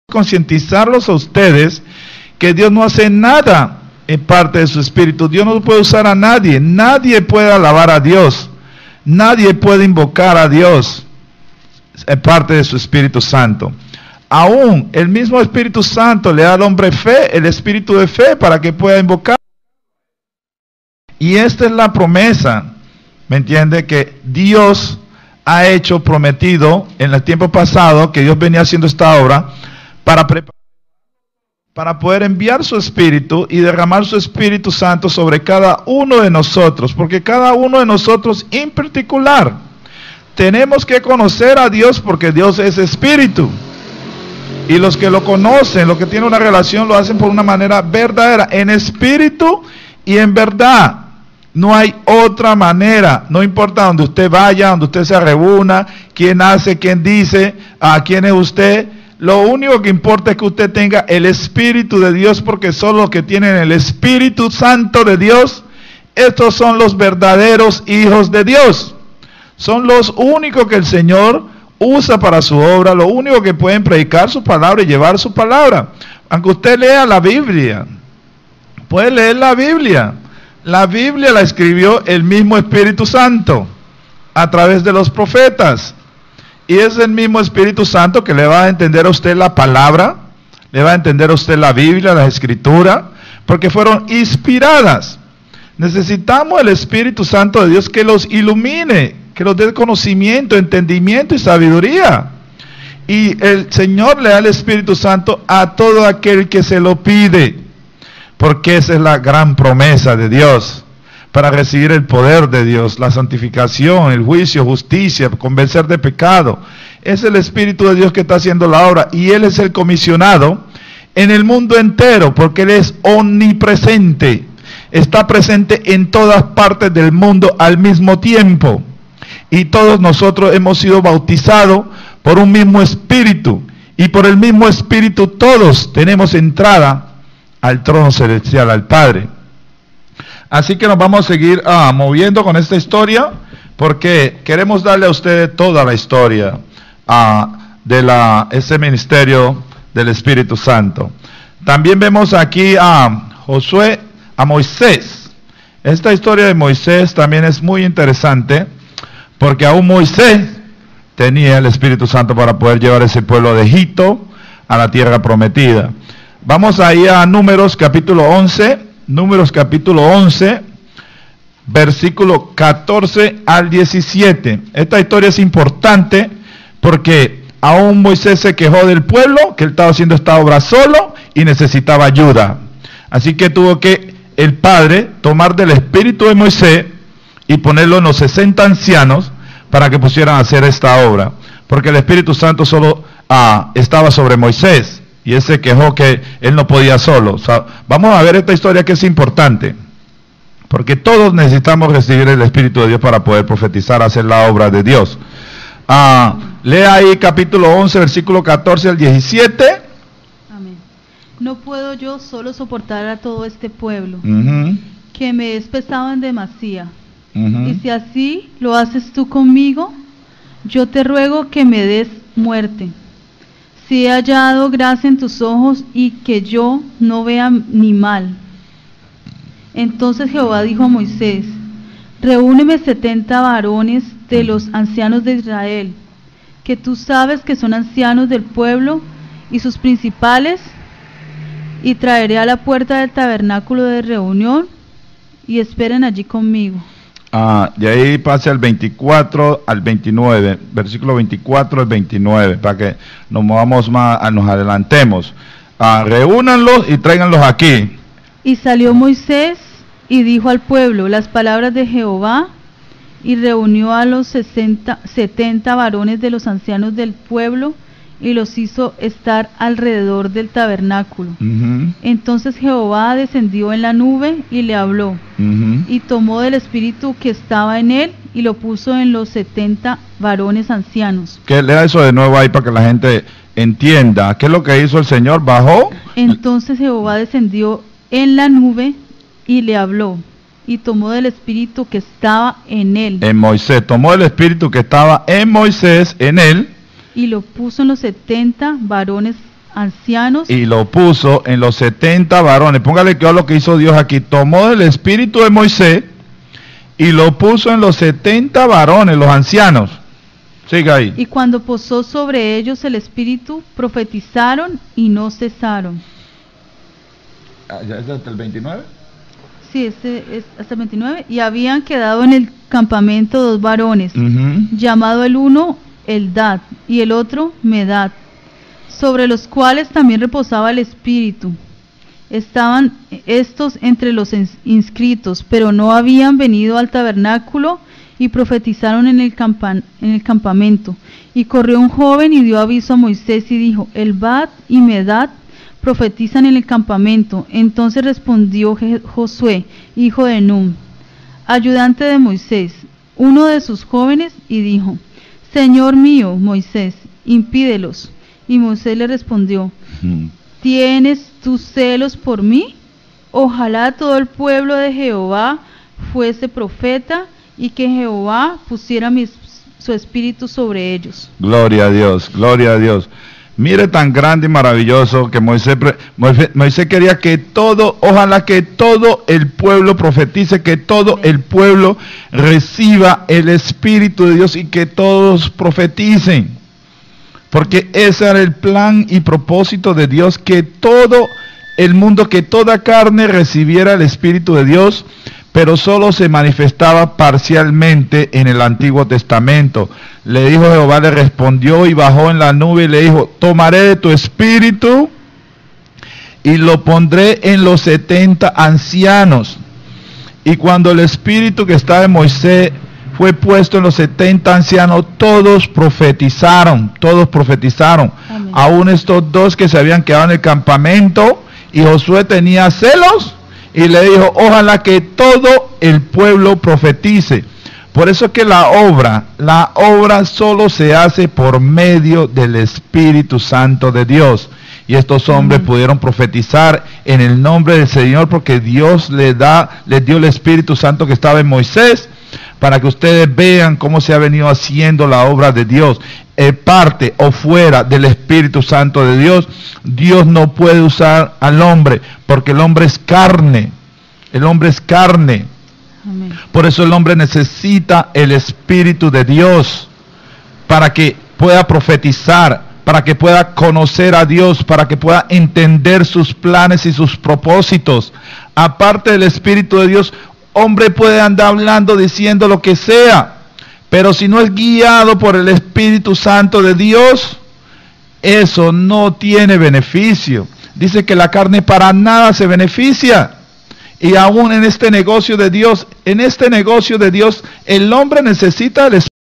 concientizarlos a ustedes que Dios no hace nada en parte de su espíritu. Dios no puede usar a nadie. Nadie puede alabar a Dios. Nadie puede invocar a Dios en parte de su Espíritu Santo. Aún el mismo Espíritu Santo le da al hombre fe, el espíritu de fe, para que pueda invocar. Y esta es la promesa, ¿me entiende? Que Dios ha hecho, prometido en el tiempo pasado, que Dios venía haciendo esta obra para poder enviar su Espíritu y derramar su Espíritu Santo sobre cada uno de nosotros, porque cada uno de nosotros en particular tenemos que conocer a Dios, porque Dios es Espíritu, y los que lo conocen, los que tienen una relación, lo hacen por una manera verdadera, en espíritu y en verdad. No hay otra manera. No importa donde usted vaya, donde usted se reúna, quién hace, quién dice, a quién es usted. Lo único que importa es que usted tenga el Espíritu de Dios, porque solo los que tienen el Espíritu Santo de Dios, estos son los verdaderos hijos de Dios. Son los únicos que el Señor usa para su obra, los únicos que pueden predicar su palabra y llevar su palabra. Aunque usted lea la Biblia, puede leer la Biblia. La Biblia la escribió el mismo Espíritu Santo a través de los profetas. Y es el mismo Espíritu Santo que le va a entender a usted la palabra, le va a entender a usted la Biblia, la Escritura, porque fueron inspiradas. Necesitamos el Espíritu Santo de Dios que los ilumine, que los dé conocimiento, entendimiento y sabiduría. Y el Señor le da el Espíritu Santo a todo aquel que se lo pide, porque esa es la gran promesa de Dios, para recibir el poder de Dios, la santificación, el juicio, justicia, convencer de pecado. Es el Espíritu de Dios que está haciendo la obra, y Él es el comisionado en el mundo entero, porque Él es omnipresente, está presente en todas partes del mundo al mismo tiempo, y todos nosotros hemos sido bautizados por un mismo Espíritu, y por el mismo Espíritu todos tenemos entrada al trono celestial, al Padre. Así que nos vamos a seguir moviendo con esta historia, porque queremos darle a ustedes toda la historia de ese ministerio del Espíritu Santo. También vemos aquí a Moisés. Esta historia de Moisés también es muy interesante, porque aún Moisés tenía el Espíritu Santo para poder llevar ese pueblo de Egipto a la tierra prometida. Vamos ahí a Números capítulo 11. Números capítulo 11, versículo 14 al 17. Esta historia es importante porque aún Moisés se quejó del pueblo, que él estaba haciendo esta obra solo y necesitaba ayuda. Así que tuvo que el Padre tomar del espíritu de Moisés y ponerlo en los 60 ancianos para que pusieran a hacer esta obra. Porque el Espíritu Santo solo estaba sobre Moisés. Y él se quejó que él no podía solo. O sea, vamos a ver esta historia que es importante, porque todos necesitamos recibir el Espíritu de Dios para poder profetizar, hacer la obra de Dios. Lea ahí capítulo 11, versículo 14 al 17. Amén. No puedo yo solo soportar a todo este pueblo, que me es pesado en demasía. Y si así lo haces tú conmigo, yo te ruego que me des muerte. Si he hallado gracia en tus ojos y que yo no vea ni mal. Entonces Jehová dijo a Moisés: reúneme 70 varones de los ancianos de Israel, que tú sabes que son ancianos del pueblo, y sus principales, y traeré a la puerta del tabernáculo de reunión, y esperen allí conmigo. De ahí pase al 24 al 29, versículo 24 al 29, para que nos movamos más, nos adelantemos. Reúnanlos y tráiganlos aquí. Y salió Moisés y dijo al pueblo las palabras de Jehová, y reunió a los 70 varones de los ancianos del pueblo, y los hizo estar alrededor del tabernáculo. Entonces Jehová descendió en la nube y le habló, y tomó del espíritu que estaba en él y lo puso en los 70 varones ancianos. Que lea eso de nuevo ahí para que la gente entienda. ¿Qué es lo que hizo el Señor? Bajó. Entonces Jehová descendió en la nube y le habló, y tomó del espíritu que estaba en él. En Moisés, tomó el espíritu que estaba en Moisés, en él, y lo puso en los 70 varones ancianos. Y lo puso en los 70 varones. Póngale que lo que hizo Dios aquí. Tomó el espíritu de Moisés y lo puso en los 70 varones, los ancianos. Siga ahí. Y cuando posó sobre ellos el espíritu, profetizaron y no cesaron. ¿Ya es hasta el 29? Sí, este es hasta el 29. Y habían quedado en el campamento 2 varones, llamado el uno Eldad y el otro Medad, sobre los cuales también reposaba el espíritu. Estaban estos entre los inscritos, pero no habían venido al tabernáculo, y profetizaron en el campamento. Y corrió un joven y dio aviso a Moisés y dijo: Eldad y Medad profetizan en el campamento. Entonces respondió Josué, hijo de Nun, ayudante de Moisés, uno de sus jóvenes, y dijo: Señor mío, Moisés, impídelos. Y Moisés le respondió: ¿Tienes tú celos por mí? Ojalá todo el pueblo de Jehová fuese profeta, y que Jehová pusiera su espíritu sobre ellos. Gloria a Dios, gloria a Dios. Mire tan grande y maravilloso que Moisés quería que ojalá que todo el pueblo profetice, que todo el pueblo reciba el Espíritu de Dios y que todos profeticen. Porque ese era el plan y propósito de Dios, que todo el mundo, que toda carne recibiera el Espíritu de Dios, pero solo se manifestaba parcialmente en el Antiguo Testamento. Le dijo Jehová, le respondió y bajó en la nube y le dijo: tomaré de tu espíritu y lo pondré en los 70 ancianos. Y cuando el espíritu que estaba en Moisés fue puesto en los 70 ancianos, todos profetizaron. Amén. Aún estos 2 que se habían quedado en el campamento, y Josué tenía celos, y le dijo: ojalá que todo el pueblo profetice. Por eso es que la obra solo se hace por medio del Espíritu Santo de Dios. Y estos hombres pudieron profetizar en el nombre del Señor, porque Dios les dio el Espíritu Santo que estaba en Moisés, para que ustedes vean cómo se ha venido haciendo la obra de Dios. Parte o fuera del Espíritu Santo de Dios, Dios no puede usar al hombre, porque el hombre es carne. El hombre es carne. Amén. Por eso el hombre necesita el Espíritu de Dios, para que pueda profetizar, para que pueda conocer a Dios, para que pueda entender sus planes y sus propósitos. Aparte del Espíritu de Dios, hombre puede andar hablando, diciendo lo que sea, pero si no es guiado por el Espíritu Santo de Dios, eso no tiene beneficio. Dice que la carne para nada se beneficia. Y aún en este negocio de Dios, el hombre necesita el Espíritu.